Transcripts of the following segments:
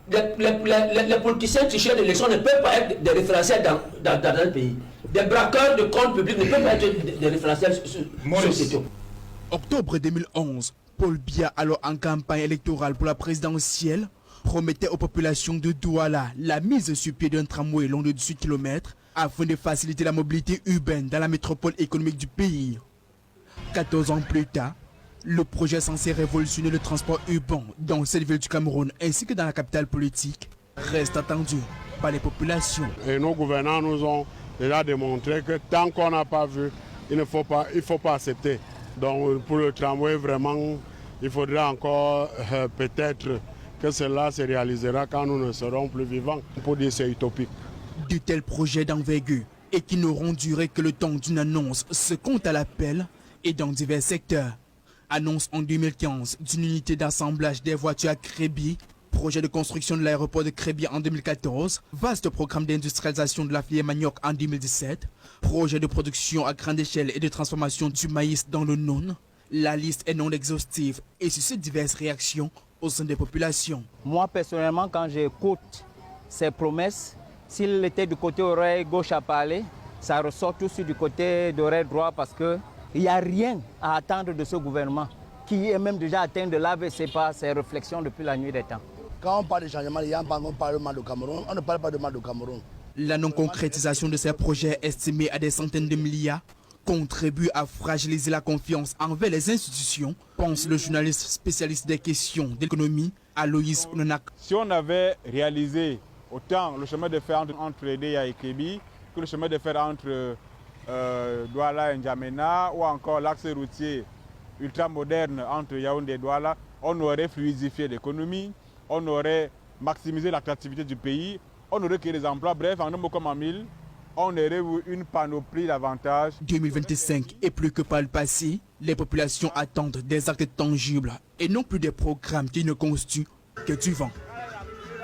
les politiciens tricheurs d'élection ne peuvent pas être des référentiels dans un pays. Des braqueurs de comptes publics ne peuvent pas être des référentiels sociétaux. Octobre 2011, Paul Biya, alors en campagne électorale pour la présidentielle, promettait aux populations de Douala la mise sur pied d'un tramway long de 18 km afin de faciliter la mobilité urbaine dans la métropole économique du pays. 14 ans plus tard, le projet censé révolutionner le transport urbain dans cette ville du Cameroun ainsi que dans la capitale politique reste attendu par les populations. Et nos gouvernants nous ont déjà démontré que tant qu'on n'a pas vu, il ne faut pas accepter. Donc pour le tramway, vraiment, il faudra encore peut-être que cela se réalisera quand nous ne serons plus vivants. Pour dire c'est utopique. De tels projets d'envergure et qui n'auront duré que le temps d'une annonce se comptent à l'appel et dans divers secteurs. Annonce en 2015 d'une unité d'assemblage des voitures à Crébi, projet de construction de l'aéroport de Crébi en 2014, vaste programme d'industrialisation de la filière manioc en 2017, projet de production à grande échelle et de transformation du maïs dans le non. La liste est non exhaustive et suscite diverses réactions au sein des populations. Moi personnellement, quand j'écoute ces promesses, s'il était du côté oreille gauche à parler, ça ressort tout de suite du côté d'oreille droit parce qu'il n'y a rien à attendre de ce gouvernement qui est même déjà atteint de l'AVC par ses réflexions depuis la nuit des temps. Quand on parle de changement, on parle de mal au Cameroun, on ne parle pas de mal au Cameroun. La non-concrétisation de ces projets estimés à des centaines de milliards contribue à fragiliser la confiance envers les institutions, pense le journaliste spécialiste des questions d'économie, Aloïs Ounanak. Si on avait réalisé autant le chemin de fer entre Edea et Kébi que le chemin de fer entre Douala et N'Djamena ou encore l'axe routier ultramoderne entre Yaoundé et Douala, on aurait fluidifié l'économie, on aurait maximisé l'attractivité du pays, on aurait créé des emplois, bref, en un mot comme en mille, on aurait eu une panoplie d'avantages. 2025 est plus que par le passé, les populations attendent des actes tangibles et non plus des programmes qui ne constituent que du vent.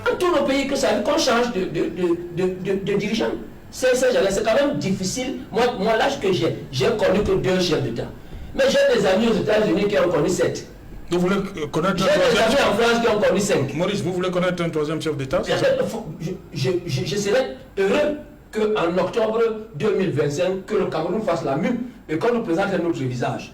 Dans tous nos pays, qu'on change de dirigeant. C'est quand même difficile. Moi l'âge que j'ai connu que 2 chefs d'État. Mais j'ai des amis aux États-Unis qui ont connu 7. Vous voulez connaître J'ai des amis en France qui ont connu 5. Maurice, vous voulez connaître un 3e chef d'État? Je serais heureux qu'en octobre 2025, que le Cameroun fasse la mue et qu'on nous présente un autre visage.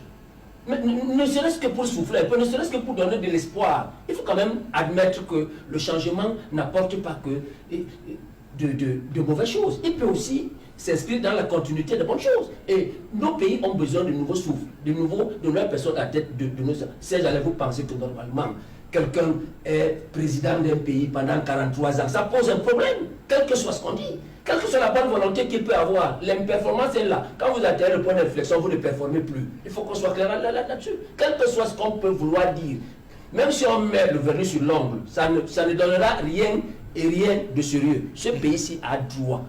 Mais ne serait-ce que pour souffler un peu, ne serait-ce que pour donner de l'espoir. Il faut quand même admettre que le changement n'apporte pas que de mauvaises choses. Il peut aussi s'inscrire dans la continuité de bonnes choses. Et nos pays ont besoin de nouveaux souffles, de nouvelles personnes à la tête de nos... Si j'allais vous penser que normalement, quelqu'un est président d'un pays pendant 43 ans, ça pose un problème, quel que soit ce qu'on dit. Quelle que soit la bonne volonté qu'il peut avoir, l'imperformance est là. Quand vous atteignez le point de réflexion, vous ne performez plus. Il faut qu'on soit clair là-dessus. Quel que soit ce qu'on peut vouloir dire, même si on met le vernis sur l'ongle, ça ne donnera rien et rien de sérieux. Ce pays-ci a droit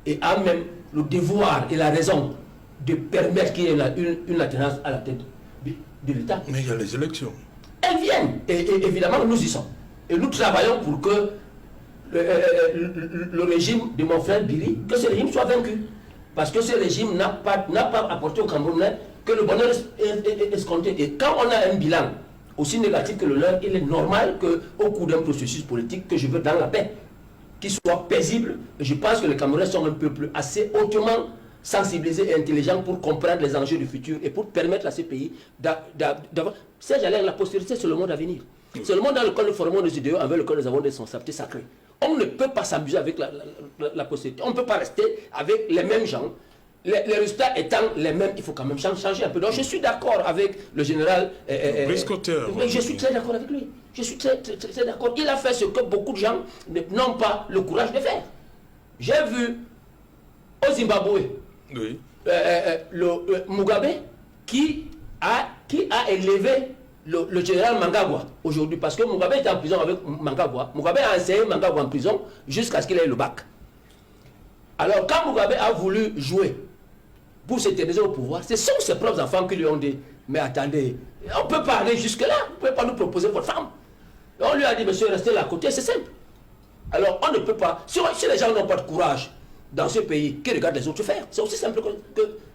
et a même le devoir et la raison de permettre qu'il y ait une alternance à la tête de l'État. Mais il y a les élections. Elles viennent et évidemment nous y sommes. Et nous travaillons pour que le régime de mon frère Biri, que ce régime soit vaincu. Parce que ce régime n'a pas apporté au Camerounais que le bonheur est escompté. Et quand on a un bilan aussi négatif que le leur, il est normal qu'au cours d'un processus politique que je veux dans la paix, qu'il soit paisible, et je pense que les Camerounais sont un peuple assez hautement sensibilisés et intelligents pour comprendre les enjeux du futur et pour permettre à ces pays d'avoir... Si j'allais la postérité, c'est le monde à venir. C'est le monde dans lequel nous formons des idéaux, avec lequel nous avons des responsabilités sacrées. On ne peut pas s'amuser avec la postérité. On ne peut pas rester avec les mêmes gens. Les résultats étant les mêmes, il faut quand même changer un peu. Donc je suis d'accord avec le général... je suis très d'accord avec lui. Je suis très d'accord. Il a fait ce que beaucoup de gens n'ont pas le courage de faire. J'ai vu au Zimbabwe, oui. Mugabe qui a élevé le général Mnangagwa aujourd'hui, parce que Mugabe était en prison avec Mnangagwa. Mugabe a enseigné Mnangagwa en prison jusqu'à ce qu'il ait le bac. Alors quand Mugabe a voulu jouer pour s'éterniser au pouvoir, ce sont ses propres enfants qui lui ont dit, mais attendez, on ne peut pas aller jusque-là, vous ne pouvez pas nous proposer votre femme. Et on lui a dit, monsieur, restez là à côté, c'est simple. Alors on ne peut pas, si les gens n'ont pas de courage dans ce pays, qu'ils regardent les autres faire, c'est aussi simple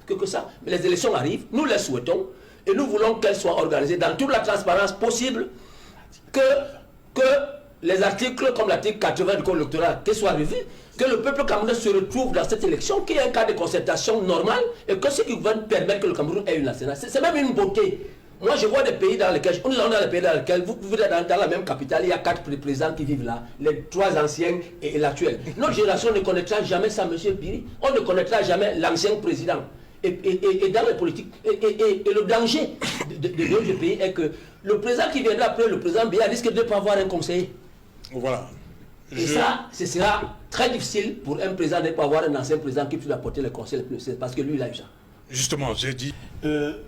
que ça. Mais les élections arrivent, nous les souhaitons, et nous voulons qu'elles soient organisées dans toute la transparence possible, que les articles comme l'article 80 du code électoral, qu'ils soient revus, que le peuple camerounais se retrouve dans cette élection, qu'il y ait un cas de concertation normal et que ce qui va permettre que le Cameroun ait une nationale. C'est même une beauté. Moi, je vois des pays dans lesquels, on est dans les pays dans lesquels, vous êtes dans la même capitale, il y a 4 présidents qui vivent là, les 3 anciens et l'actuel. Notre génération ne connaîtra jamais ça, M. Biri. On ne connaîtra jamais l'ancien président. Et dans les politiques, et le danger de notre pays est que le président qui viendra après le président Biya risque de ne pas avoir un conseiller. Voilà. Et ça, ce sera très difficile pour un président de ne pas avoir un ancien président qui puisse apporter le conseil le plus, parce que lui, il a eu ça. Justement, j'ai dit...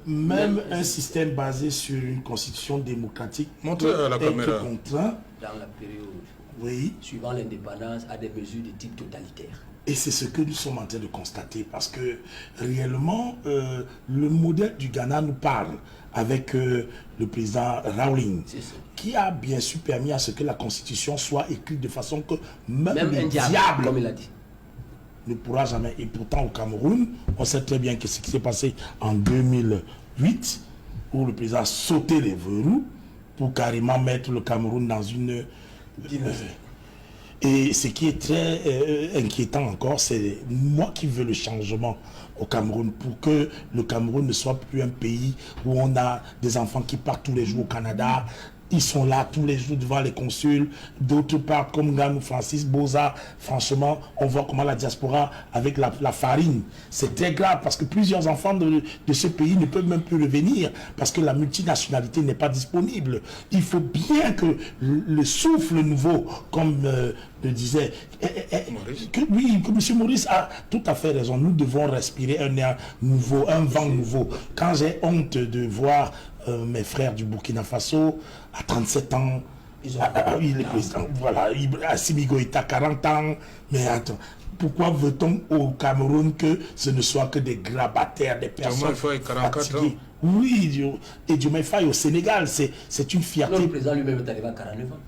même un système basé sur une constitution démocratique Montrez à la caméra. Contraint Dans la période suivant l'indépendance à des mesures de type totalitaire. Et c'est ce que nous sommes en train de constater parce que réellement, le modèle du Ghana nous parle avec le président Rawling, qui a bien sûr permis à ce que la constitution soit écrite de façon que même le diable, comme il a dit, ne pourra jamais. Et pourtant au Cameroun, on sait très bien que ce qui s'est passé en 2008, où le président a sauté les verrous pour carrément mettre le Cameroun dans une... et ce qui est très inquiétant encore, c'est moi qui veux le changement au Cameroun pour que le Cameroun ne soit plus un pays où on a des enfants qui partent tous les jours au Canada. Ils sont là tous les jours devant les consuls. D'autre part, comme Ganou Francis Boza, franchement, on voit comment la diaspora avec la farine. C'est très grave parce que plusieurs enfants de ce pays ne peuvent même plus revenir parce que la multinationalité n'est pas disponible. Il faut bien que le souffle nouveau, comme le disait, que M. Maurice a tout à fait raison. Nous devons respirer un air nouveau, un vent nouveau. Quand j'ai honte de voir mes frères du Burkina Faso, à 37 ans, il est président, voilà, Assimi Goïta, 40 ans, mais attends, pourquoi veut-on au Cameroun que ce ne soit que des grabataires, des personnes fatiguées? Oui, et Diomaye Faye au Sénégal, c'est une fierté. Le président lui-même est arrivé à 49 ans.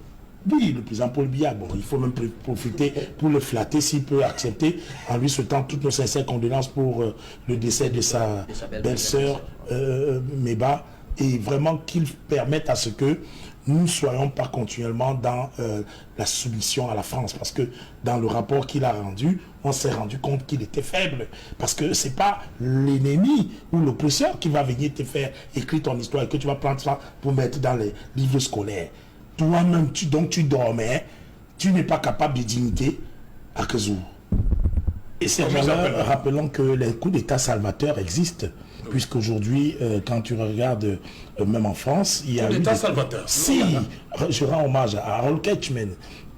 Oui, le président Paul Biya, bon, il faut même profiter pour le flatter s'il peut accepter, en lui souhaitant toutes nos sincères condoléances pour le décès de sa belle-sœur Meba, et vraiment qu'il permette à ce que nous ne soyons pas continuellement dans la soumission à la France, parce que dans le rapport qu'il a rendu, on s'est rendu compte qu'il était faible, parce que c'est pas l'ennemi ou l'oppresseur qui va venir te faire écrire ton histoire et que tu vas prendre ça pour mettre dans les livres scolaires. Toi-même, tu dormais, tu n'es pas capable de dignité à Kazoo. Et c'est rappelons que les coups d'État salvateurs existent. Puisqu'aujourd'hui, quand tu regardes, même en France, il y a eu d'État salvateur. Si, je rends hommage à Harold Ketchman,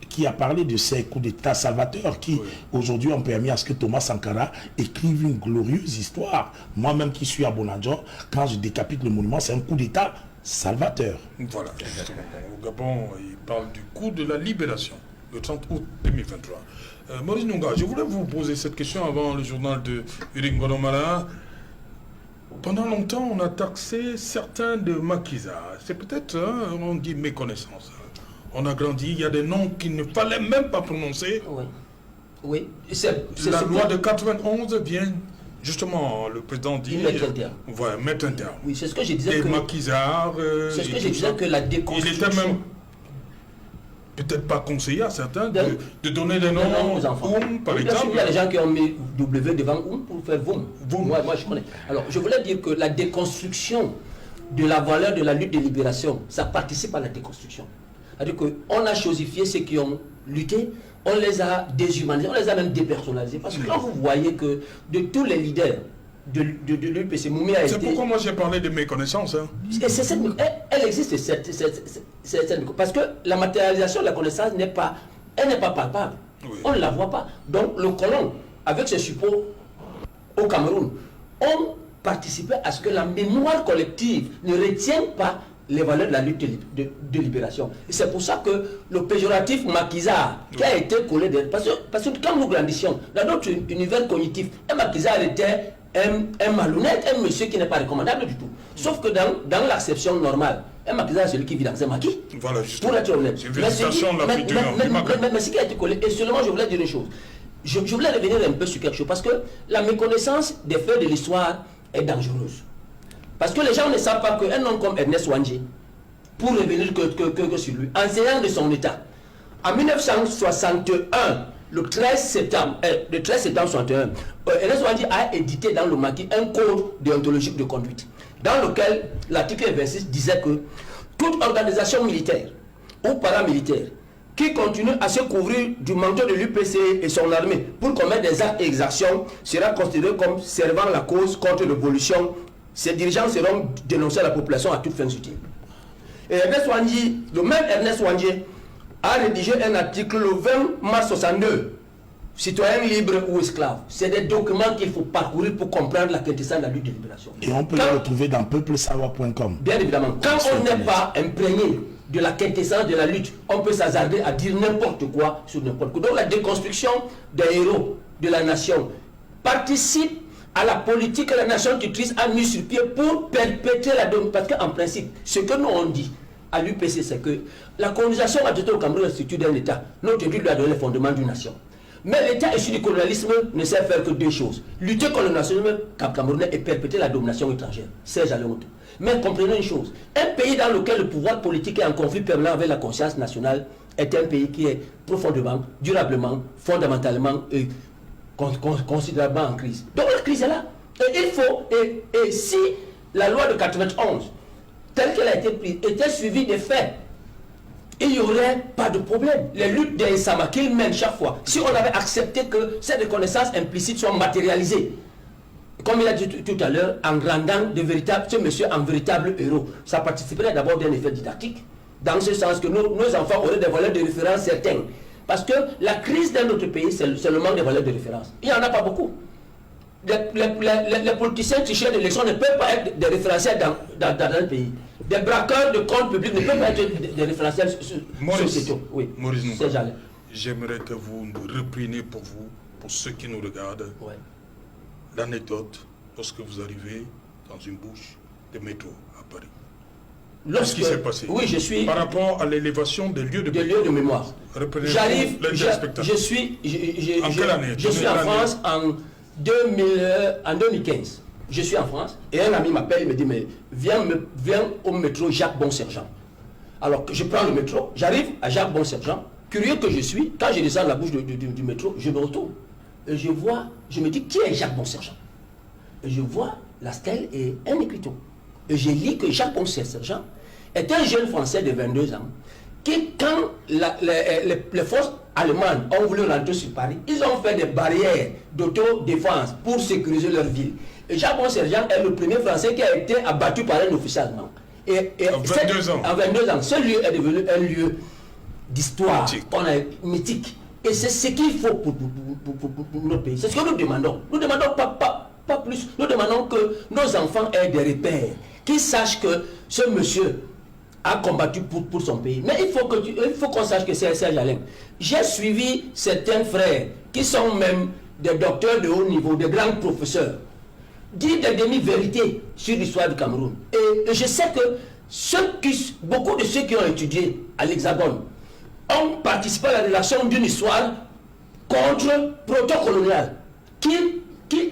qui a parlé de ces coups d'État salvateurs qui, aujourd'hui, ont permis à ce que Thomas Sankara écrive une glorieuse histoire. Moi-même qui suis à Bonadjo, quand je décapite le monument, c'est un coup d'État salvateur. Voilà. Au Gabon, il parle du coup de la libération, le 30 août 2023. Maurice Nunga, je voulais vous poser cette question avant le journal de Uri Ngolomala. Pendant longtemps, on a taxé certains de maquisards. C'est peut-être, on dit méconnaissance. On a grandi, il y a des noms qu'il ne fallait même pas prononcer. Oui. La loi de 91 vient, justement, le président dit... Mettre un terme. Voilà, mettre un terme. Oui, c'est ce que je disais. Des maquisards... c'est ce que je disais que la déconstruction... Il était même... peut-être pas conseillé à certains de donner des noms aux enfants. Par oui, exemple. Il y a des gens qui ont mis W devant pour faire Voum. Moi, je connais. Alors, je voulais dire que la déconstruction de la valeur de la lutte de libération, ça participe à la déconstruction. C'est-à-dire qu'on a chosifié ceux qui ont lutté, on les a déshumanisés, on les a même dépersonnalisés. Parce que quand vous voyez que de tous les leaders de l'UPC, Moumi a été... C'est pourquoi moi j'ai parlé de méconnaissance. Hein. Elle existe, parce que la matérialisation de la connaissance n'est pas palpable. Oui. On ne la voit pas. Donc le colon, avec ses suppôts au Cameroun, ont participé à ce que la mémoire collective ne retienne pas les valeurs de la lutte de libération. Et c'est pour ça que le péjoratif maquisard qui a été collé, parce que quand nous grandissions, dans notre univers cognitif, un maquisard était un malhonnête, un monsieur qui n'est pas recommandable du tout. Sauf que dans l'acception normale, un maquisard c'est celui qui vit dans un maquis. Voilà, pour être honnête. Mais ce qui a été collé, et seulement je voulais dire une chose. Je voulais revenir un peu sur quelque chose, parce que la méconnaissance des faits de l'histoire est dangereuse. Parce que les gens ne savent pas qu'un homme comme Ernest Ouandjé, pour revenir que sur lui, enseignant de son état, En 1961, le 13 septembre 61, Ernest Ouandji a édité dans le maquis un code déontologique de conduite, dans lequel l'article 26 disait que toute organisation militaire ou paramilitaire qui continue à se couvrir du manteau de l'UPC et son armée pour commettre des actes et exactions sera considéré comme servant la cause contre l'évolution. Ces dirigeants seront dénoncés à la population à toute fin utile. Et Ernest Ouandji, le même Ernest Ouandji, a rédigé un article le 20 mars 62, citoyen libre ou esclave. C'est des documents qu'il faut parcourir pour comprendre la quintessence de la lutte de libération. Et on peut le retrouver dans peuplesavoie.com. Bien évidemment, quand on n'est pas imprégné de la quintessence de la lutte, on peut s'hasarder à dire n'importe quoi sur n'importe quoi. Donc la déconstruction des héros de la nation participe à la politique que la nation tutrice a mis sur pied pour perpétrer la domination. Parce qu'en principe, ce que nous on dit à l'UPC, c'est que la colonisation a doté au Cameroun la structure d'un État. Notre État lui a donné les fondements d'une nation. Mais l'État issu du colonialisme ne sait faire que deux choses. Lutter contre le nationalisme camerounais et perpétrer la domination étrangère. Serge Aléonto. Mais comprenez une chose. Un pays dans lequel le pouvoir politique est en conflit permanent avec la conscience nationale est un pays qui est profondément, durablement, fondamentalement et considérablement en crise. Donc la crise est là. Et il faut, et si la loi de 91, telle qu'elle a été prise, était suivie des faits, il n'y aurait pas de problème. Les luttes des Sama qu'ils mènent chaque fois, si on avait accepté que ces reconnaissances implicites soient matérialisées, comme il a dit tout à l'heure, en rendant ce monsieur en véritable héros, ça participerait d'abord d'un effet didactique, dans ce sens que nos enfants auraient des valeurs de référence certaines. Parce que la crise dans notre pays, c'est le manque de valeurs de référence. Il n'y en a pas beaucoup. Les politiciens tricheurs d'élection ne peuvent pas être des référentiels dans le pays. Des braqueurs de comptes publics ne peuvent pas être des référentiels sociétaux. Oui. Maurice Nounga, j'aimerais que vous nous repreniez pour vous, pour ceux qui nous regardent, l'anecdote lorsque vous arrivez dans une bouche de métro à Paris. Qu'est-ce qui s'est passé? Oui, je suis... Par rapport à l'élévation des lieux de mémoire. J'arrive, je suis en France en 2015. Je suis en France et un ami m'appelle et me dit mais viens au métro Jacques Bonsergent. Alors que je prends le métro, j'arrive à Jacques Bonsergent, curieux que je suis, quand je descends la bouche du métro, je me retourne et je me dis qui est Jacques Bonsergent? Et je vois la stèle et un écriteau. Et je lis que Jacques Bonsergent est un jeune Français de 22 ans qui, quand les forces allemandes ont voulu rentrer sur Paris, ils ont fait des barrières d'autodéfense pour sécuriser leur ville. Et Jacques Bonsergent est le premier Français qui a été abattu par un officier allemand. Et en 22 ans. En 22 ans. Ce lieu est devenu un lieu d'histoire, mythique. Et c'est ce qu'il faut pour notre pays. C'est ce que nous demandons. Nous ne demandons pas plus. Nous demandons que nos enfants aient des repères, qu'ils sachent que ce monsieur a combattu pour son pays. Mais il faut qu'on sache que c'est Serge Alain. J'ai suivi certains frères qui sont même des docteurs de haut niveau, des grands professeurs, dire des demi-vérités sur l'histoire du Cameroun. Et je sais que beaucoup de ceux qui ont étudié à l'Hexagone ont participé à la rédaction d'une histoire contre proto-coloniale qui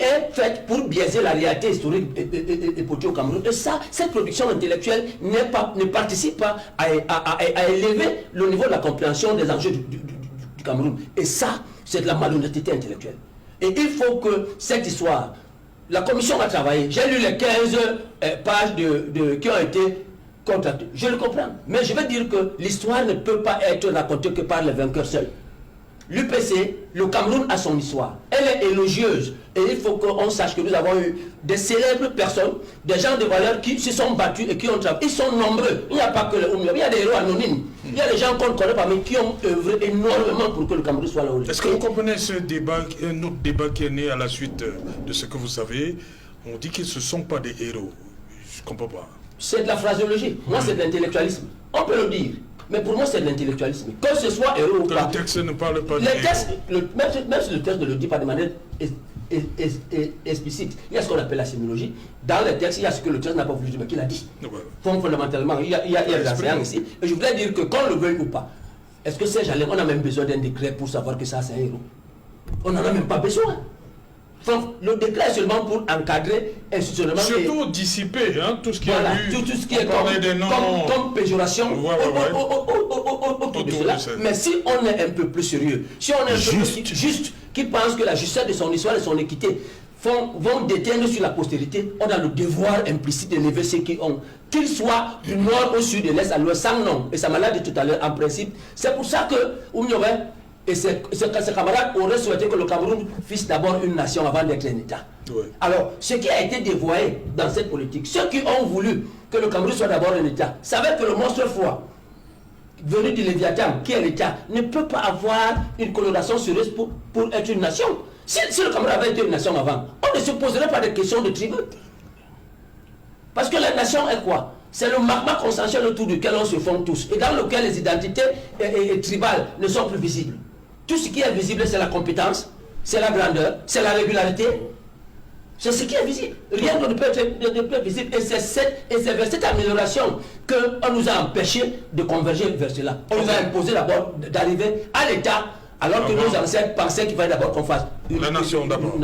est faite pour biaiser la réalité historique époquée au Cameroun. Et ça, cette production intellectuelle ne participe pas à élever le niveau de la compréhension des enjeux du Cameroun. Et ça, c'est de la malhonnêteté intellectuelle. Et il faut que cette histoire, la commission a travaillé, j'ai lu les 15 pages qui ont été contractées. Je le comprends, mais je veux dire que l'histoire ne peut pas être racontée que par les vainqueurs seuls. L'UPC, le Cameroun a son histoire. Elle est élogieuse. Et il faut qu'on sache que nous avons eu des célèbres personnes, des gens de valeur qui se sont battus et qui ont travaillé. Ils sont nombreux. Il n'y a pas que les Oumia. Il y a des héros anonymes. Il y a des gens qu'on ne connaît pas, mais qui ont œuvré énormément pour que le Cameroun soit là où il est. Est-ce que vous comprenez ce débat, un autre débat qui est né à la suite de ce que vous savez? On dit qu'ils ne sont pas des héros. Je ne comprends pas. C'est de la phraseologie. Moi, c'est de l'intellectualisme. On peut le dire. Mais pour moi, c'est de l'intellectualisme. Que ce soit héros ou pas. Le texte ne parle pas de même si le texte ne le dit pas de manière explicite, il y a ce qu'on appelle la sémiologie. Dans le texte, il y a ce que le texte n'a pas voulu dire, mais qu'il a dit. Fondamentalement, il y a de l'enseignant ici. Et je voudrais dire que qu'on le veuille ou pas, est-ce que Serge Alain, on a même besoin d'un décret pour savoir que ça, c'est un héros? On n'en a même pas besoin. Le décret est seulement pour encadrer institutionnellement. Surtout dissiper tout ce qui voilà, a eu. tout ce qui est comme péjoration autour de cela. Mais si on est un peu plus sérieux, si on est un peu plus juste, qui pense que la justesse de son histoire et son équité vont déteindre sur la postérité, on a le devoir implicite de lever ceux qui ont, qu'ils soient du nord au sud, de l'est à l'ouest, sans nom. Et ça m'a dit tout à l'heure, en principe. C'est pour ça que Oumyové et ses camarades auraient souhaité que le Cameroun fisse d'abord une nation avant d'être un État. Oui. Alors, ce qui a été dévoyé dans cette politique, ceux qui ont voulu que le Cameroun soit d'abord un État, savaient que le monstre froid venu du Léviathan, qui est l'État, ne peut pas avoir une coloration sérieuse pour être une nation. Si le Cameroun avait été une nation avant, on ne se poserait pas de questions de tribu. Parce que la nation est quoi? C'est le magma consensuel autour duquel on se forme tous, et dans lequel les identités tribales ne sont plus visibles. Tout ce qui est visible, c'est la compétence, c'est la grandeur, c'est la régularité. C'est ce qui est visible. Rien ne peut être visible. Et c'est vers cette amélioration qu'on nous a empêché de converger vers cela. On nous a imposé d'abord d'arriver à l'État, alors que nos ancêtres pensaient qu'il fallait d'abord qu'on fasse la nation d'abord.